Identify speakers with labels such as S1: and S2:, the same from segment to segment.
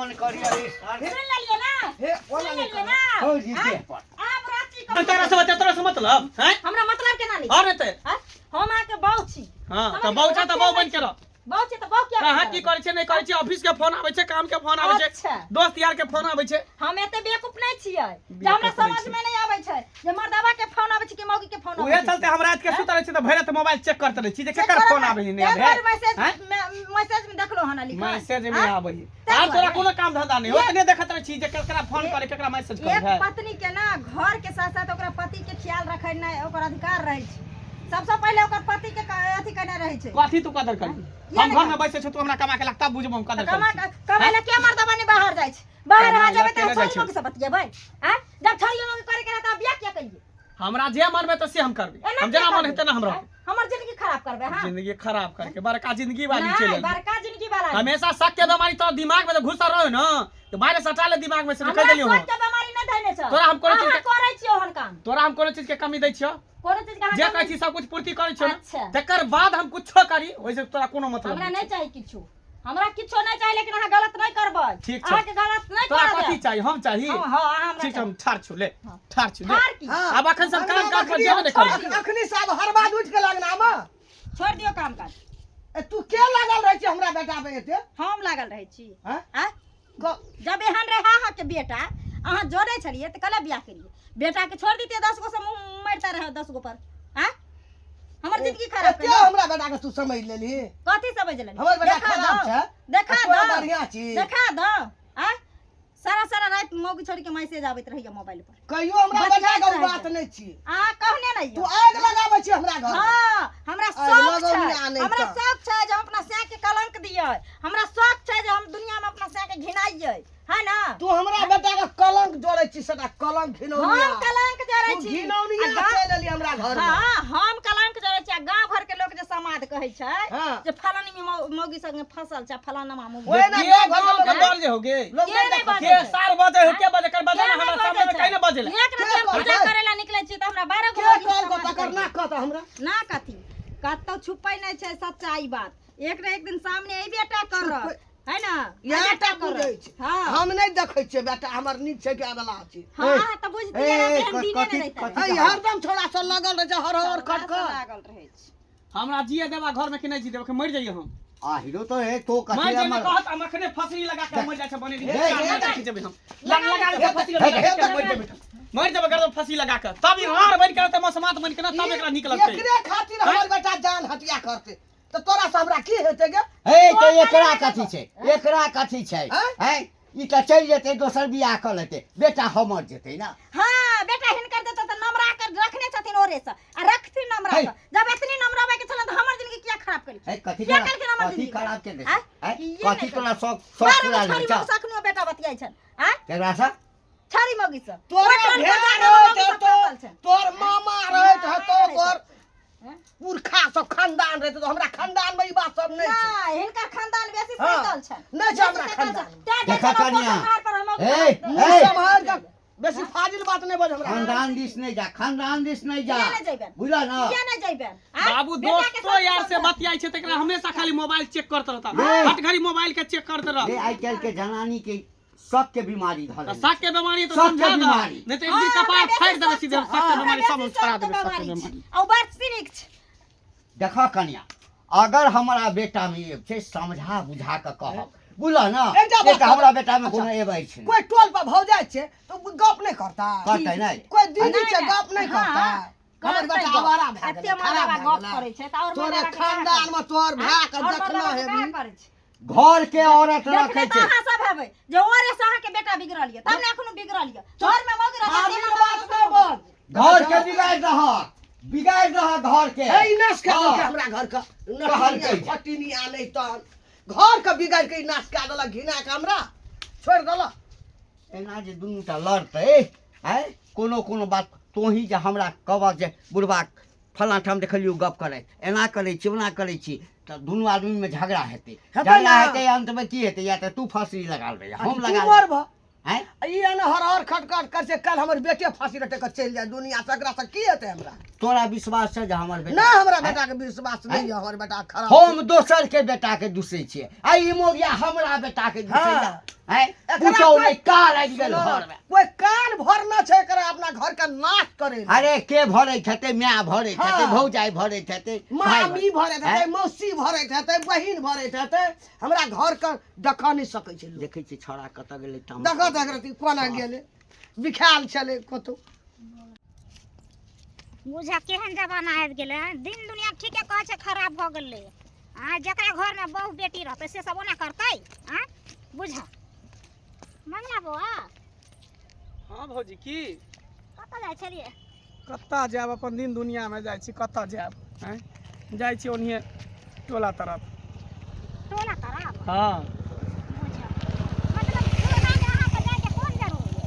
S1: मन करी अरे
S2: सुन लिए ना
S1: हे ओला
S2: सुन लिए
S1: निकल
S2: ना
S1: हो जी के पर
S2: आप रात्रि को
S3: तेरा से मतलब हैं
S2: हमरा मतलब केना नहीं
S3: अरे ते
S2: हम आके बहु छी
S3: हां त बहु छ त बहु बन के रह
S2: बहु छी त बहु क्या
S3: कहां की करे छै नहीं करे छै ऑफिस के फोन आबै छै काम के फोन आबै छै दोस्त यार के फोन आबै छै
S2: हम एते बेवकूफ नहीं छियै जे हमरा समझ में नहीं आबै छै जे मर्दवा के फोन आबै छै कि मौगी के फोन आबै छै
S3: ओहे चलते हम रात के सुतल छी त भैर त मोबाइल चेक करते रही छी जे केकर फोन आबै नहीं आबै
S2: मैसेज में देखलो हना लिखा
S3: मैसेज में आबै आ तोरा कोनो काम धंधा नहीं ओतने देखत रही छी जे केकरा फोन करे केकरा मैसेज करे
S2: एक पत्नी के ना घर के साथ साथ ओकरा पति के ख्याल रखै नहीं ओकर अधिकार रहै छै सबसे पहले ओकर पति के अथी करना रहै छै
S3: कथी तू कदर करी हम घर में बैसे छ तू हमरा कमा के लगता बुझबो हम कदर करी
S2: कमाई ले के मर्दवा नहीं बाहर जाय छै बाहर आ जाबे त छोरी लोग से बतियेबै हैं जब छोरी लोग करे के रहता बियाह क्या करिए
S3: हमरा जे मन में त से हम करबे हम जेना मन हेते ना हमरा
S2: हमर जिंदगी खराब करबे हां
S3: जिंदगी खराब करके बड़का जिंदगी वाली चले
S2: बड़का जिंदगी वाला
S3: हमेशा शक के बीमारी तो दिमाग में घुसा रहो ना तो बाहर सटा ले दिमाग में से कह देलियो
S2: शक के बीमारी न धैने छ
S3: तोरा हम कोनो चीज के
S2: करै छियो हन काम
S3: तोरा हम कोनो चीज के कमी दै छियो
S2: कोनो चीज के
S3: जे कहै छी सब कुछ पूर्ति करै छियो
S2: अच्छा
S3: तकर बाद हम कुछो करी ओइसे तोरा कोनो मतलब
S2: हमरा नहीं चाहिए किछु हमरा किछो नहीं चाहिए लेकिन अहाँ गलत नहीं करबै अहाँ के गलत नहीं
S3: तोरा
S2: करबै
S3: कथि चाहिए हम चाहिए
S2: हां हमरा
S3: ठीक हम ठार छु ले ठार छु ले
S2: ठार की
S3: अब अखन सब काम काज पर जेबे नहीं कर
S1: अखनी सब हर बात उठ के लगना में
S2: छोड़ दियो काम काज
S1: तू के लागल रह छी हमरा बेटा पे एते
S2: हम लागल रहै छी
S1: हैं
S2: जब एहन रहा हा के बेटा अहाँ जोड़े छलिए त कला बियाह करिए बेटा के छोड़ दीते 10 गो से मुंह मारता रहे 10 गो पर हैं हमर जिंदगी खराब कर
S1: हमरा बेटा के तू समझ लेली
S2: कथि समझ लेली
S1: हमर बेटा खराब छै
S2: देखा दो
S1: बढ़िया छी
S2: देखा दो हैं सारा रात मौगी छोड़ी के मैसेज आबैत रहिए मोबाइल पर
S1: कहियो हमरा बेटा के बात नहीं छी
S2: आ कहने नहीं
S1: तू आग लगाबै छी हमरा घर
S2: हां हमरा शौक छै हमरा शौक छै जे हम अपना साँ के कलंक दियै हमरा शौक छै जे हम दुनिया में अपना साँ के घिनाइयै है ना
S1: तू हमरा बेटा के कलंक जोड़ै छी सदा कलंक घिनौनिया
S2: हम कलंक जोड़ै छी
S1: घिनौनिया चल एली हमरा घर में
S2: हां हम कलंक जोड़ै छी गांव घर के लोग जे समाद कहै छै जे फलानी में मौगी संगे फसल छै फलाना मामू
S3: ओए ना गांव के डर जे होगे के सार बजे हो के बजे कर बजे ना हमरा सामने में काहे न बजेला
S2: एक रात हम पूजा करेला निकलै छी त हमरा 12 गो
S1: कॉल को पकड़ ना कहत हमरा
S2: ना कथि कतौ छुपै नै छै सच्चाई बात एक ना एक दिन सामने एबेटा कर है ना
S1: यहाँ तक बुझै छै हम नहीं देखै छियै बेटा हमर नीक छै के वाला छै
S2: हां त बुझतियै ना हम दिने नै रहतै
S1: हई हरदम छोड़ा स लगल रह छै हर खट
S2: लागल रहै छै
S3: हमरा जिए देबा घर में कि नहीं जी देबा के मर जाइए हम
S1: आ हीरो तो है तो
S3: मैं
S1: कथि
S3: जे कहत हम अखने फसरी लगा के मर जाय छै बने खींचबे हम लगा के फसरी लगा के मर जाबे मर जाबे गर्दन फसी लगा के तब हार बन के त मसमात बन के ना तब एकरा निकलतै
S1: एकरे खातिर हमर बेटा जान हटिया करते तो तोरा से हमरा की हेतै गे
S4: हे तो एकरा कथि छै हैं ई त चल जेते दोसर बियाह क लेते बेटा हमर जेते ना
S2: हां बेटा हिनकर देते त नमरा कर रखने छथिन ओरे से आ रखथिन नमरा जब इतनी नमराबे के छलन त हमर जिंदगी क्या खराब करी
S4: हे कथि खराब के दे
S2: हैं
S4: कथि तोरा शौक पूरा ले छ
S2: सकनो बेटा बतियाइ छन हैं
S4: केकरा से
S2: छारी मौगी से
S1: तोरा भेड़ तो तोर मामा रहत ह तो कर पुरखा सब खानदान रहते तो हमरा खानदान में ई बात सब नहीं छै
S2: नहीं हिनकर खानदान बेसी सैतल छै
S1: नहीं छै हमरा खानदान
S4: देखा कनिया
S1: ए संभाल के बेसी फाजिल बात नहीं बज हमरा
S4: खानदान दिस नहीं जा बुझला ना
S2: किया नहीं जइबे
S3: बाबू दोस्तों यार से बतियाई छै तकरा हमेशा खाली मोबाइल चेक करत रहता हट घड़ी मोबाइल के चेक करत रह
S4: आई चल के जनानी के शक के बीमारी धल
S3: शक के बीमारी तो समझा दो नहीं तो एक दिन कपार फाड़ देबे सीधे शक के बीमारी सब छड़ा देबे शक के बीमारी
S2: औ बात सिनिक
S4: देखा कनिया अगर हमारा बेटा में छै समझा बुझा के कहब बुझला ना बेटा हमरा बेटा में कोनो एबै छै
S1: कोई टोल पर भौ जाय छै तो गप नहीं करता
S4: करतै नहीं
S1: कोई दीदी से गप नहीं करता हमर बेटा आवारा भए
S2: एते मारा गप करे छै त और
S1: तोरे खानदान में तोर भाय के देखना हेबी
S4: घर के औरत रखे छै
S2: अहाँ सब हेबै जे ओरे से अहाँ के बेटा बिगड़ल ये तब ने एखनो बिगड़ल ये घर में मौगी रहत
S1: बात नहीं बोल
S4: घर के बिगाड़ रहा घर के
S1: ए नाश कर हमरा घर का फटिनी आले त घर का बिगाड़ के नाश कर देला घिना के हमरा छोड़ देला
S4: एना जे दुनूटा लड़तै हैं कोनो बात तोही जे हमरा कहब जे बुढ़बा फलां ठाम देखलियो गप करे एना करे छी ओना करे छी त दुनू आदमी में झगड़ा हेतै अंत में की हेतै या त तू फांसी लगा ले हम लगा
S1: मरब
S4: हैं
S1: ई न हर खटखट कर से कल हमर बेटे फांसी रटे के चल जाए दुनिया से एकरा से की हेतै हमरा
S4: तोरा विश्वास छै जे हमर बेटा
S1: ना हमरा बेटा के विश्वास नहीं है हमर बेटा खराब
S4: हम दोसर के बेटा के दुसै छियै आ ई मोगिया हमरा बेटा के दुसै हैं झूठो नहीं काल आबि गेल घर में
S1: कोई कान भरना छै करे अपना घर का नाश करे
S4: अरे के भरे छते माय भरे छते
S1: हाँ।
S4: भौजाई भरे छते
S1: मामी भरे
S4: हैं?
S1: थे मौसी भरे थे बहिन भरे थे हमरा घर का देखा नहीं सकै छै लोग
S4: देखै छी छोरा कत गेलै तम
S1: देखा तक कोना गेले बिखाल चले कतो
S5: बुझा केहन जमाना आबि गेलै दिन दुनिया ठीके कहै छै खराब भऽ गेलै आ जकरा घर में बहु बेटी रहतै से सब ओना करतै आ बुझा मंगला बौआ
S3: हाँ भौजी की
S5: कतऽ जाइ छलियै
S3: कत्ता जायब अपन दिन दुनिया में जाइ छी कत्ता जायब हैं जाइ छी ओनिहे टोला तरफ
S5: टोला तरफ
S3: हाँ
S5: बुझा मतलब टोला में अहाँके जाइके कोन जरूरी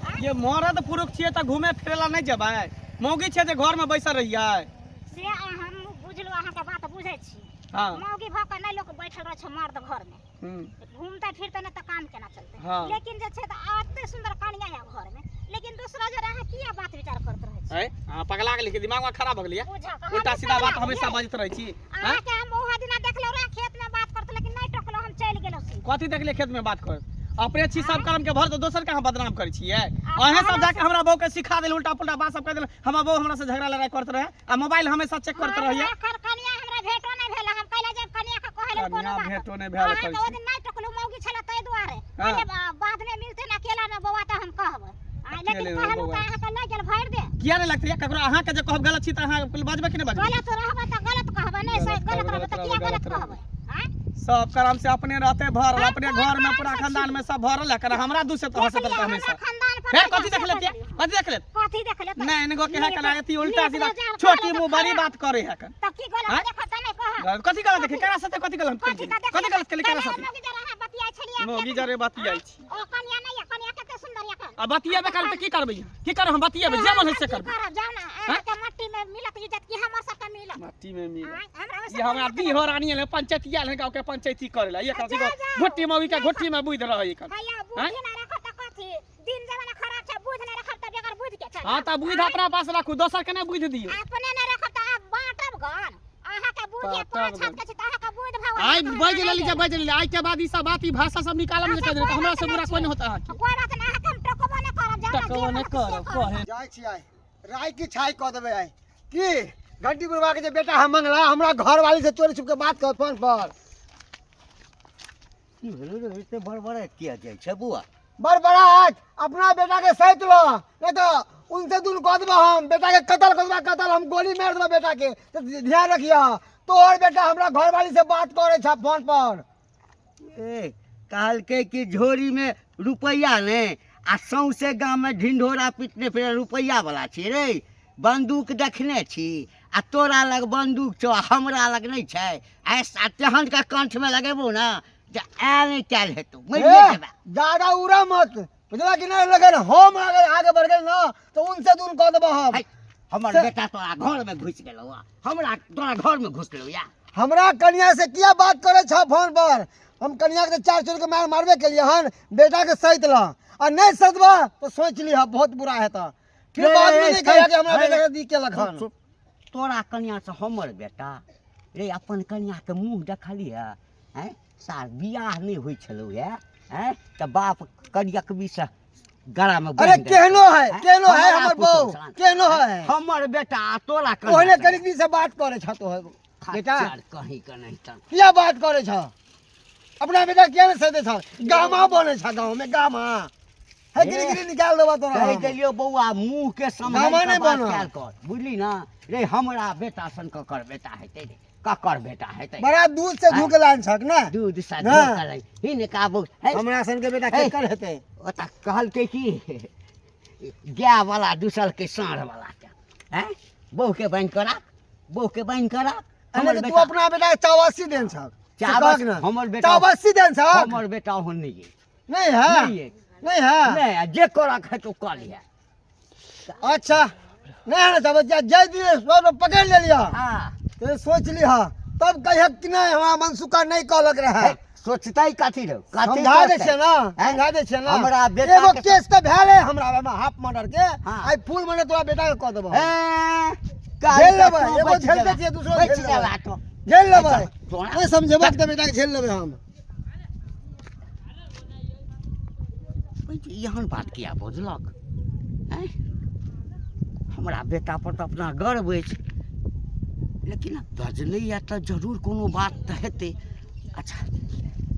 S5: आ
S3: ये मरद पुरुष छियै तऽ घूमे फिरे ला नहीं जेबै मौगी छै जे घर में बैसल रहियै
S5: से हम बुझलहुँ अहाँके बात बुझै छी
S3: हाँ
S5: मौगी भऽ कऽ नहि लोक बैठल रहै छै मर्द घर में घूमते फिरते नहीं तो काम केना चलते
S3: हाँ।
S5: लेकिन जे छै एते सुंदर कनिया है घर में लेकिन दूसरा जो रहा किया बात विचार करते रहे छी
S3: हाँ पगला गेली कि दिमाग खराब हो गेलियै
S5: बुझा
S3: उल्टा सीधा बात हमेशा बजत रहै छी हैं?
S5: अहाँके हम ओहा दिना देखलौ रे खेत में बात करते लेकिन नहीं टकलो हम चल गेलौ सी
S3: कथी देखलियै खेत में बात कर अपने छी सब कर्म के भर तो दोसर के हम बदनाम करै छियै अहे सब जाके हमरा बहू के सिखा देल उल्टा पुल्टा बात सब कह देल हमर बहू हमरा से झगड़ा लड़ाई करत रहे आ मोबाइल हमेशा चेक करत रहिए
S5: कनिया हमरा भेटो नहीं भेल हम कहले जब कनिया के कहले कोनो
S3: कनिया
S5: बात
S3: भेटो नहीं भेल
S5: अहाँके ओ दिन नहीं टकलो मौगी छले तै दुआरे
S3: हाँ।
S5: कहले बाद में मिलते ना अकेला में बौआ त हम कहबै लेकिन
S3: अकेले में
S5: कहलू
S3: बौआ।
S5: त अहाँके नहीं गेल भर दे
S3: किया नहीं लगतै ककरो अहाँ के जे कहब गलत छी त अहाँ बाजबै कि नहीं बाजबै
S5: गलत रहबै त गलत कहबै नहीं सही गलत रहबै त किया गलत कहबै हैं
S3: सब कर्म से अपने रहते भरल अपने घर में पूरा खानदान में सब भरल है कर हमरा दू से तो हंसत रहते हमेशा
S5: खानदान पर
S3: हे कथी देख लेतिए कथी देख लेत
S5: कथी देख ले
S3: नहीं इनको के है कला एती उल्टा सीधा छोटी मुंह बड़ी बात करे है कर
S5: त की गलत
S3: हाँ?
S5: देखत नहीं कह
S3: कथी गलत देखे केकरा साथे कथी गलत कथी गलत केली केकरा साथे
S5: मौगी जरा हां बतियाई छलिए
S3: मौगी जरे बतियाई छी
S5: ओ कन्या नहीं है कन्या कते सुंदर है
S3: आ बतियाबे करब त की करबै की करब हम बतियाबे जे मन है से करब
S5: करब जाओ ना अहाँके मट्टी में मिलत इज्जत की हमर सबके मिलत
S3: माटी में मिल
S5: हमरा
S3: ये हमरा दी हो रानी ले पंचायतिया ले गांव के पंचायती करेला ये कथी घोटी मौगी के घोटी में बुझ रही कर
S5: भैया बुझ ना रखत त कथी दिन जमाना खराब छै बुझ ना रखत त बेगर बुझ के चल
S3: हां त बुझ अपना पास राखू दोसर के नहीं बुझ दियो
S5: अपने ना रखत त आप बांटब गन अहाँके बुझे पाँच हाथ के छै त अहाँके बुझ भगवान
S3: आई बज लेली जे बज लेली आई के बाद ई सब बात ई भाषा सब निकालम जे कर हमरा से बुरा कोई नहीं होता है
S5: कोई बात ना अहाँके हम टकबो ना करब जाओ
S3: टकबो नहीं करब कहे
S6: जाय छी आइ राय की छाई क देबे आइ की घंटी बुढ़वा के जे बेटा हम मंगला हमरा घर वाली से चोरी छुप के बात कर फोन पर
S4: की भेलै रे एते बड़बड़ा किया जाय छै बुआ
S6: बड़बड़ाहट अपना बेटा के सहित लो नहीं तो उनसे दूर कह देबो हम बेटा के कत्ल कर देबो कत्ल हम गोली मार देबो बेटा के तो ध्यान रखिया तोहर बेटा हमरा घर वाली से बात करे छ फोन पर
S4: ए कहलकै कि झोरी में रुपैया ने आ सौंसे गाँव में ढिंढोरा पीटने फिर रुपैया वाला छी रे बंदूक देखने छी आ तोरा लग बंदूक छौ हमरा लग नहीं छै ऐसा तेहन का कंठ में लगेबो ना जे आ नहीं कैल हेतौ मरिए जेबा
S6: ज्यादा उड़ा मत बुझला कि नहीं लगे हम अगर आगे बढ़ गए ना तो उनसे दूर कह देबो हम
S4: है, हमर बेटा तोरा घर में घुस गेलौ हमरा तोरा घर में घुस गेलौ या
S6: हमरा कन्या से किया बात करे छ फोन पर हम कन्या के चार चोर के मार मारबे के लिए हन बेटा के सहित ला और नहीं सदबा तो सोच ली बहुत बुरा है तो फिर बाद में नहीं कहिया कि हमरा बेटा के दी के लखन
S4: तोरा कन्या से हमर बेटा रे अपन कन्या के मुंह देखली है हैं सार बियाह नहीं होई छलौ है हैं त बाप कन्या के बीच गला में
S6: अरे केहनो है हमर बहू केहनो है
S4: हमर बेटा तोरा
S6: ओहने कनिक से बात करे छ तो बेटा
S4: कहीं का नहीं त
S6: किया बात करे छ अपना बेटा किया नहीं सदे छ गामा बने छ गांव में गामा है गिरी निकाल देबा तोरा
S4: कह
S6: हम।
S4: देलियो बौआ मुंह के
S6: गामा
S4: समझ
S6: नहीं
S4: के बात
S6: बनो।
S4: कैल कर बुझली ना रे हमरा बेटा सन ककर बेटा हेतै रे ककर बेटा हेतै
S6: बड़ा दूध से धुके लान छक ना
S4: दूध सा
S6: हाँ।
S4: धोकर ही ने काबू है
S6: हमरा सन के बेटा
S4: है।
S6: केकर हेतै
S4: ओता कहलकै कि गाय वाला दूसल के साँढ़ वाला के हैं बहू के बन करा बहू के बन करा
S6: हमर तू अपना बेटा के चावासी देन छक
S4: चावल
S6: ना
S4: हमर बेटा
S6: चावासी देन छक
S4: हमर बेटा हो नहीं है
S6: नहीं है
S4: नहीं है
S6: नहीं है
S4: नहीं जे करा है तो कर लिया
S6: अच्छा नहीं है ना चावल जय दिन सो पकड़ ले लिया
S4: हां
S6: तो सोच लिया तब कहिया कि नहीं हमरा मनसुका नहीं कहलक रहे
S4: सोचता ही काथी रहो
S6: समझा दे छै ना समझा दे छै ना
S4: हमरा बेटा
S6: एगो
S4: के
S6: केस त भेले हमरा में हाफ मर्डर के
S4: हाँ।
S6: आई फुल मने तोरा बेटा के कह देबो
S4: झेल
S6: झेल लेबै, एगो झेलते छियै, दूसरो झेल लेबै। झेल लेबै
S4: तोरा
S6: नहीं समझेबो त बेटा के झेल लेबै हम
S4: एहन बात किया बुझलक हैं? हमरा बेटा पर तऽ अपना गर्व अछि, लेकिन बजलैए तऽ जरूर कोनो बात तऽ हेतै। अच्छा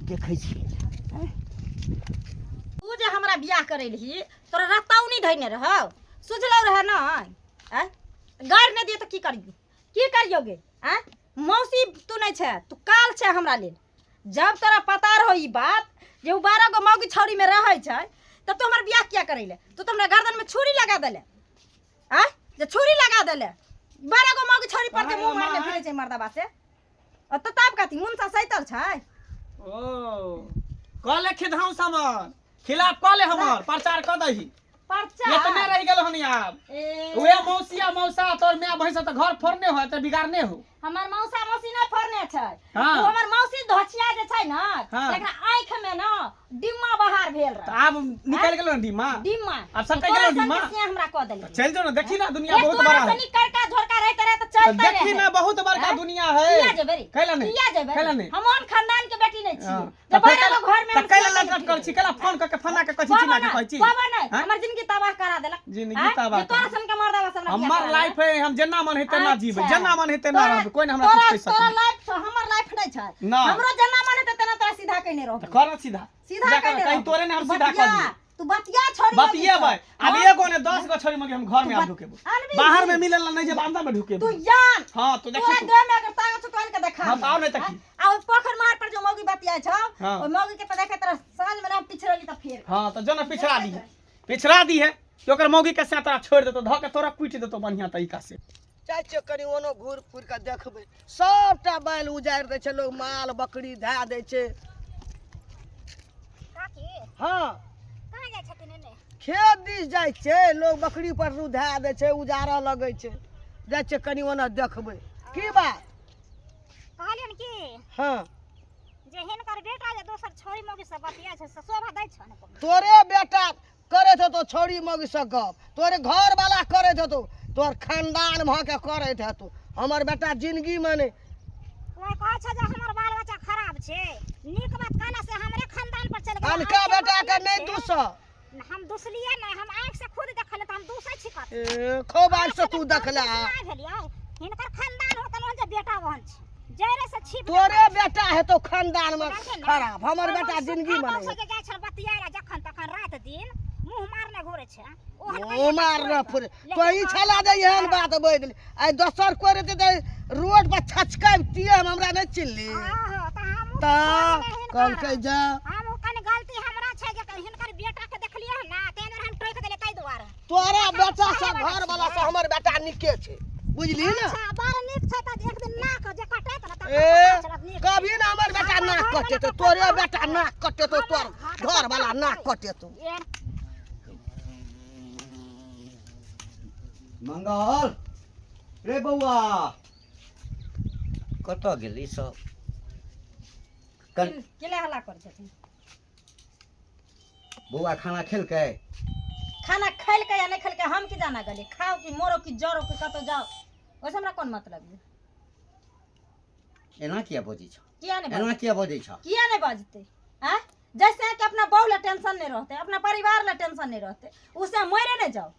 S4: देखै छी।
S2: तू जे हमरा बियाह करे रही तोरा रतौनी धैने रहौ, सुझलौ रहे ना? गाड़ नहीं दिए तो की करियोगे? मौसी तू नहीं छे, तू काल छे हमरा लेल। जब तोरा पता रहो ई बात जे 12 गो मौगी छौरी में रहे छे, तब तो हमर बियाह किया करे ले? तू तो हमरा गर्दन में छुरी लगा देले, जे छुरी लगा देले 12 गो मौगी छौरी पर के मुंह मारने फिरे छे मर्दाबा से। और तो तब कथी मुंसा सैतल छे?
S3: ओ कले खिधाऊ सामान खिलाफ कले हमर प्रचार क दही।
S2: पर्चा
S3: ये तो नहीं रह गेल हनी आब। उहे मौसिया मौसा तोर माय भैंस त घर फोड़ने हो त बिगाड़ने हो।
S2: हमर मौसा मौसी नहीं फोड़ने छे।
S3: हाँ।
S2: तू हमर मौसी धोचिया जे छे ना,
S3: हाँ।
S2: एकरा आंख में ना डिम्मा बाहर भेल
S3: त
S2: रहे।
S3: आब निकल गेलो डीमा।
S2: डिम्मा
S3: अब सब कह गेलो डिम्मा।
S2: हमरा क देली।
S3: चल जो ना, देखी ना दुनिया बहुत बड़ा है।
S2: करका झोरका रहते रहे तो
S3: तो
S2: चलते रहे।
S3: देखी ना बहुत बड़का
S2: हाँ?
S3: दुनिया है।
S2: किया जेबेरी?
S3: कैला नहीं
S2: किया जेबेरी?
S3: कैला नहीं
S2: हम ओन खानदान के बेटी नहीं छी।
S3: हाँ।
S2: जे
S3: तो फिर
S2: बड़ा लोग घर में
S3: त कैला लटक कर छी, कैला फोन करके फना के कछि चिना के कहै छी।
S2: बाबा नहीं
S3: हाँ?
S2: हमर जिंदगी तबाह करा देलक।
S3: जिंदगी तबाह
S2: जे तोरा सन के मर्दावा से हमरा
S3: हमर लाइफ है, हम जेना मन हेते ना जीवे,
S2: अच्छा।
S3: जेना मन हेते ना रहबे, कोई ना हमरा कुछ कह
S2: तोरा
S3: सके।
S2: लाइफ छ, हमर लाइफ नहीं छै।
S3: ना।
S2: हमरो जेना मन हेते तेना तोरा सीधा कइने रहबे।
S3: कर सीधा
S2: सीधा
S3: जा
S2: कइने
S3: कर, कहीं
S2: रहबे।
S3: तोरे ने हम सीधा कर
S2: बतिया,
S3: दिए।
S2: तू बतिया छोड़ी।
S3: बतिएबै अब एगो ने 10 गो छोरी मगे हम घर में
S2: तू
S3: आब ढुकेबो।
S2: अलविदा।
S3: बाहर में मिलल नहीं जे बांधा में ढुकेबो।
S2: तू जान।
S3: हां तो देखी
S2: तोरा
S3: तू।
S2: देह में अगर ताकत तो के देखा।
S3: हाँ, बताओ नहीं तकी।
S2: आ ओ पोखर मार पर जो मौगी बतिया छ,
S3: हाँ।
S2: ओ मौगी के पे देखे तेरा साँझ में ना पिछड़ली त फिर।
S3: हां तो जो ना पिछड़ा दी है, पिछड़ा दी है कि ओकर मौगी के साथ छोड़ देतो, ध के तोरा पीट देतो बढ़िया तरीका से।
S1: चाहे छियै कनि ओनो घूर फूर के देखबै, सबटा बैल उजाड़ि दै छै लोग, माल बकरी धए दै छै।
S5: काकी
S1: हाँ
S5: कहाँ जाइ छथिन एने?
S1: खेत दिस जाइ छै लोग, बकरी पर धए दै छै, उजाड़ऽ लगै छै। जाइ छै कनि ओना देखबै। की बात?
S5: कहलियन की
S1: हाँ
S5: जे हिनकर बेटा जे दोसर छोरी मौगी से बतिया छै से शोभा दै छ ने?
S1: तोरे बेटा करैत हेतौ छोरी मौगी से गप, तोरे घर वाला करैत हेतौ, तोर खानदान भऽ के करैत हेतौ। हमर बेटा जिंदगी में नहीं।
S5: ओए कहै छै जे हमर बाल बच्चा खराब छै, नीक बात कहला से हमरे खानदान पर चल गेल।
S1: अनका बेटा के नहीं दूसऽ।
S5: हम दूसलिए नहीं, हम आंख से खुद देखले त हम दूसै छी कत।
S1: खूब आँख से तू देखला।
S5: नहीं भेलियै हिनकर खानदान होतन जे बेटा बहन छै, जरे से छिप
S1: तोरे बेटा हेतौ खानदान में खराब, हमर बेटा जिंदगी में नहीं।
S5: से जाइ छ बतियाला जखन तखन रात दिन मुंह मारने घुरे छै।
S1: उमार न फुर कोई छला दे एहन बात बोल दे। आई दोसर कोई रहते ते रोड पर छचकैबतिए, हम हमरा नहीं चिल्ली ता कल के जा।
S5: हम कन गलती हमरा छै जे हिनकर बेटा के देखलिए ना, तेने हम टोक देले तै दुआरे।
S1: तोरा बेटा से घर वाला से हमर बेटा निके छै, बुझली ना?
S5: अच्छा बार नीक छै त एक दिन नाक जे कटे त
S1: कभी ना हमर बेटा नाक कटे तो तोरे बेटा नाक कटे तो तोर घर वाला नाक कटे तो।
S4: मंगल रे बउआ कत गेली सब?
S2: केले हल्ला कर छथिन?
S4: बउआ खाना खेलकै?
S2: खाना खेल के या नहीं खेल के हम की जाना गली? खाओ कि मोरो कि जरो कि कतो जाओ, ओसे हमरा कोन मतलब है?
S4: एना किया बजै छ?
S2: किया नहीं
S4: एना किया बजै छ?
S2: किया नहीं बाजते? हैं? जैसे कि अपना बहू ला टेंशन नहीं रहते, अपना परिवार ला टेंशन नहीं रहते, उससे मरे नहीं जाओ।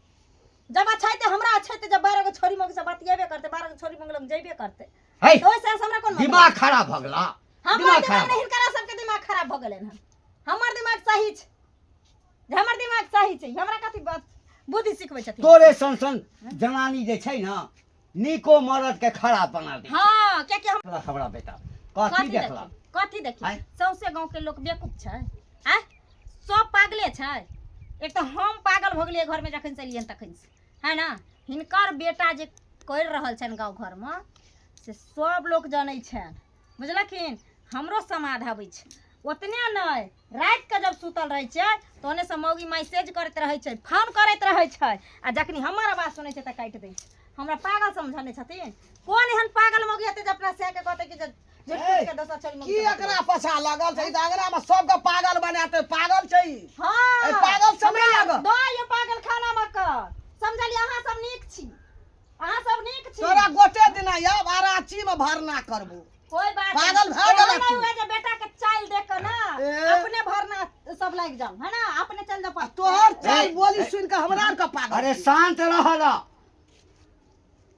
S2: जब अच्छा है हमरा अच्छा है, जब 12 गो छोरी मौगी से बतियेबे करते, 12 गो छोरी मौगी लग जइबे करते,
S4: है
S2: तो ओसे हमरा कोन मतलब?
S4: दिमाग खराब भ गेला।
S2: हमर
S4: दिमाग
S2: दिमाग
S4: खराब
S2: नहीं करा, सबके दिमाग खराब भ गेलन हन। हमर दिमाग सही छै, हमर दिमाग सही छै, हमरा कथि बात बुद्धि सिखबै छथिन?
S4: तोरे सन सन जनानी जे छै ना, निको मरद के खराब बना दे।
S2: हां क्या हम
S4: हमरा बेटा कथी देखला?
S2: कथी देखी?
S4: आँय?
S2: सौसे गांव के लोग बेवकूफ छै, हैं? सब पागले छै। एक तो हम पागल भ गेलियै घर में जखन से एलियन तखन से, है ना? हिनकर बेटा जे कर रहल छन गांव घर में से सब लोग जानै छन, बुझलखिन? हमरो समाध आबै छै ओतने नहीं। रात के जब सुतल रहे छै तो ओने से मौगी मैसेज करत रहे छै, फोन करत रहे छै, आ जखनी हमर आवाज सुनै छै त काट दै छै। हमरा पागल समझने छथिन? कोन एहन पागल मौगी हेतै जे अपना से के कहतै कि जे के दोसर छोरी मौगी
S1: की एकरा पछा लागल छै? अगरा में सबके पागल बनाते, पागल छै।
S2: हां
S1: ए पागल समय लागल।
S2: दो ये पागल खाना मकर समझली? अहाँ सब नीक छी, अहाँ सब नीक छी।
S1: तोरा गोटे दिन आब आराची में भरना करबो।
S2: कोई बात
S1: पागल
S2: नहीं।
S1: भए गेला
S2: एहन
S1: तू।
S2: हुए जे बेटा के चाल देख के ना
S1: ए?
S2: अपने भरना सब लाग जाओ, है ना? अपने चल जा पा
S1: तोहर चाल बोली सुन के हमरा आर का पागल
S4: अरे शांत रह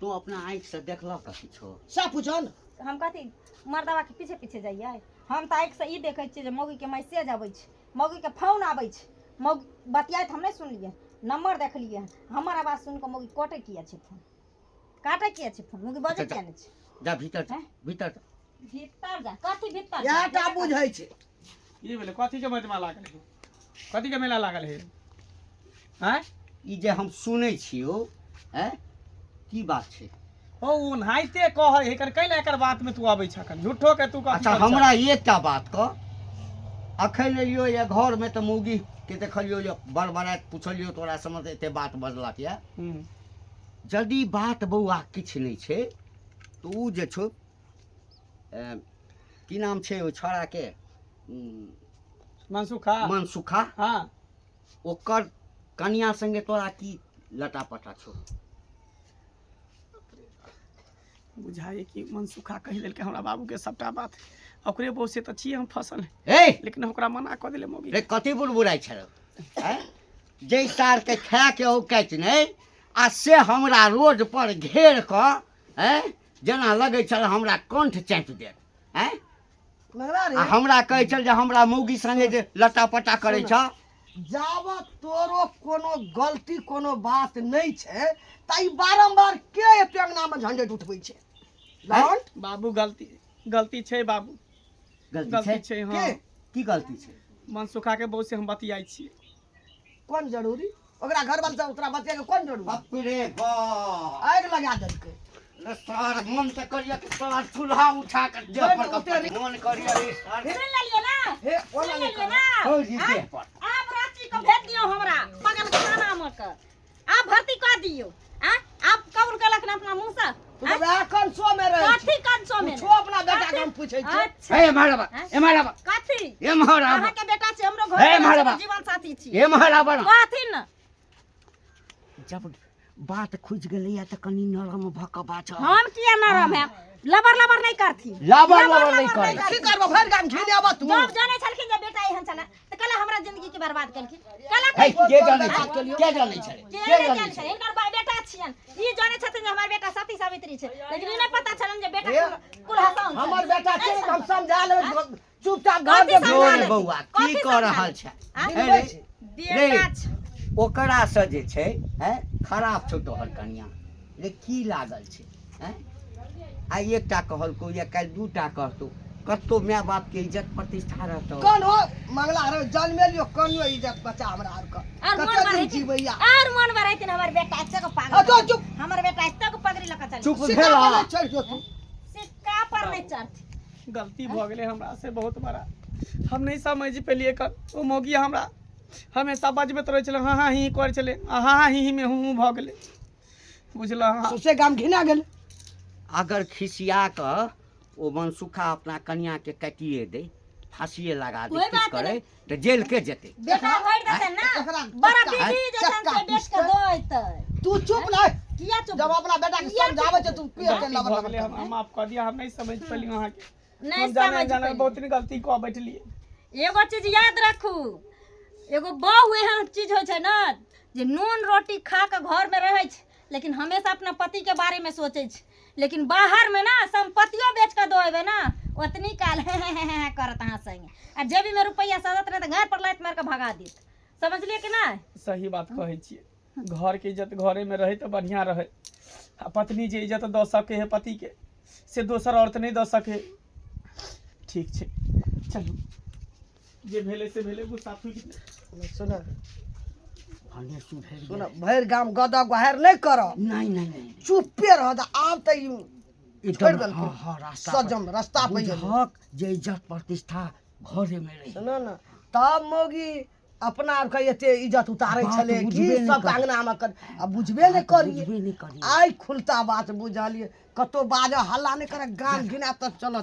S4: तू अपना आँख से देखल कथी छो
S1: सब पूछो न
S2: हम कथी मर्दवा के पीछे पीछे जाइए हम तऽ आँखि से ई देखै छियै जे मौगी के मैसेज आबै छै मौगी के फोन आबै छै मौगी बतियाइत हम नहीं सुनलिए नंबर देखलिए हमर आवाज सुन के मौगी कटे किया छै फोन काटे किया छै फोन मौगी बजे किया नहीं छै
S4: जा भीतर जा भीतर जा।
S2: भीतर जा कथी भीतर
S1: या टा बुझै छै
S3: ई भेलै कथी के मेला लागल है कथी के मेला लागल है हैं
S4: ई जे हम सुनै छियो हैं की बात छै
S3: ओ उन्हाइते कह एकर कैला एकर बात में तू आबै छ झूठो के तू कथी
S4: अच्छा हमरा एकटा बात कह अखन एलियो ये घर में तो मौगी के देखलियो ये बड़ बड़ात पुछलियो तोरा समझ एते बात बजलक या यदि बात बौआ किछ नहीं छै तो ऊ जे छो की नाम छै ओ छोरा के
S3: मनसुखा
S4: मनसुखा
S3: हाँ
S4: ओकर कन्या संगे तोरा की लटा पटा छो
S3: बुझाए कि मनसुखा कहि देलकै हमरा बाबू के सबटा बात ओकरे बहु से तऽ छियै हम फसल
S4: ए
S3: लेकिन ओकरा मना कऽ देले मौगी
S4: रे कथी बुड़बुड़ाइ छलो हैं जे सार के खा के औकाइत नहीं आ से हमरा रोड पर घेर क हैं जेना लगे छल हमरा कंठ चाँपि देत हैं
S1: लगरा
S4: आ
S1: रे
S4: हमरा कहै छल जे हमरा मौगी संगे जे लटा पटा करै छ
S1: जाबत तोरो कोनो गलती कोनो बात नहीं छै ताई बारंबार के एते अंगना में झंझट उठबै छै लौंड
S3: बाबू गलती छै बाबू गलती छै हाँ
S1: के
S4: की गलती छै
S3: मनसुखा के बहुत से हम बतियाई छियै
S1: कोन जरूरी ओकरा घर वाला से उतरा बतिया के कोन जरूरी
S4: बाप रे बाप
S1: आग लगा देलकै
S4: रे सर मन त करिया कि सर चूल्हा उठा के जे पर मन करिया रे सर
S2: सुन लेलिए ना
S1: हे
S2: सुन
S1: ओला
S2: लेलिए ना
S4: हो जी दे पर
S2: आप रांची को भेज दियो हमरा पगल के खाना में कर आप भर्ती कर दियो आप कबूल कलक ना अपना मुंह से
S1: तू तो वह कंसो में रहे
S2: कथी कंसो में
S1: छो अपना बेटा के हम पूछै छै
S2: अच्छा
S4: ए मारबा
S2: कथी
S4: ए मारबा
S2: अहाँ के बेटा छै हमरो
S4: हे
S2: घर
S4: मारबा।
S2: में जीवन साथी छी
S4: ए मारबा
S2: कथी न
S4: जब बात खुज गेलै त कनी नरम भकबा छ
S2: हम किया नरम है लबर लबर नहीं करथी
S4: लबर नहीं करे
S1: की करबो भर गाम घिने आबा तू
S2: जब जाने छलखिन जे बेटा एहन छला त कला हमरा जिंदगी के बर्बाद केलखिन कला
S4: ए के जानै छै के जानै छै
S2: के जाने छै इनकर बेटा छियन ई जाने छथिन जे हमर बेटा सती सावित्री छै लेकिन ई नहीं पता छलन जे बेटा कुल हसन
S1: हमर बेटा छै हम समझा लेबै चुपचाप घर
S2: कथी
S1: के
S2: समझा
S4: रे
S2: ले?
S4: बौआ की
S2: कथी
S4: कर
S2: समझा
S4: रहल
S2: ले?
S4: छै
S1: दिलबै छै
S2: बेटा छै
S4: ओकरा से जे छै हैं खराब छौ तोहर कन्या रे की लागल छै हैं आ एकटा कहलको या काल दूटा कहतो कतो माय बाप के इज्जत प्रतिष्ठा रहतो
S1: कोन हो मंगला रे जन्मे लियो कोनियो इज्जत बचा हमरा आर का
S2: और मन
S1: कते दिन
S2: बढ़ै
S1: जीवैया
S2: और मन बढ़ै tin हमर बेटा तक
S1: आ
S2: पागल
S1: तो चुप
S2: हमर बेटा तक पगड़ी लका चल
S4: चुप
S1: सिक्का
S4: भेला
S1: वाला चढ़ जो तू
S2: सिक्का पर नहीं चढ़ती
S3: गलती भ गेलै हमरा से बहुत बड़ा हम नहीं समझ पेलिए कर ओ मौगी हमरा हमेशा बजबैत रहै छलै हाँ हाँ ही करै छलै हाँ हाँ ही में हूँ भऽ गेलै बुझलऽ हाँ
S1: सुसे गाम घिना गेल
S4: अगर खिसिया क ओ मनसुखा अपना कन्या के काटिए दे फांसिए लगा दे
S2: कोई
S4: किछ
S2: बात
S4: करे
S2: नहीं।
S4: तो जेल के जेते
S2: बेटा भर देते ना
S1: एकरा
S2: बड़ा
S1: चक्का-
S2: बेटी जैसन
S1: चक्का
S2: से बेच के दोइत
S1: तू चुप ना
S2: किया चुप
S1: जब अपना बेटा के समझावे छै तू पे के
S3: गलती
S1: लबर
S3: भऽ गेलै
S1: लबर
S3: हम माफ कऽ दिया हम नहीं समझ पेली अहाँ के
S2: नहीं
S3: हम जाने
S2: समझ
S3: जाने
S2: पेली।
S3: बहुत ही गलती कऽ बैठलिए
S2: एगो चीज याद रखू एगो बहु एहन चीज होइ छै ना जे नून रोटी खा के घर में रहै छै लेकिन हमेशा अपना पति के बारे में सोचे छै लेकिन बाहर में ना संपत्तियों बेच के दोएबे ना उतनी काल करत अहाँ संगे आ जेबी में रुपया सदत रहे तो घर पर लात मार के भगा देत समझलिए कि ना
S3: सही बात कहै छियै घर के इज्जत घरे में रहे तो बढ़िया रहे आ पत्नी जे इज्जत दऽ सके है पति के से दोसर औरत नहीं दऽ सके ठीक छै चलू जे भेले से भेले गुस्सा फूटि गेलै
S1: सुन
S4: भने सुधर
S1: सुन भैर गाम गदा गुहार नहीं कर
S4: नहीं
S1: चुपे रह दा आब त ई छोड़
S4: एकदम
S1: देलकै
S4: हाँ रास्ता
S1: सजम रास्ता पे गेलै
S4: हक जे इज्जत प्रतिष्ठा घरे में रही
S1: सुनो ना तब मौगी अपना आप के एते इज्जत उतारे
S4: बात
S1: छले
S4: बुझबे
S1: कि
S4: नहीं
S1: सब
S4: कर-
S1: अंगना में कर अब बुझबे नहीं करिए
S4: बुझबे नहीं करिए
S1: आई खुलता बात बुझलिए कतो बाजा हल्ला नहीं करे गाम घिना त चलो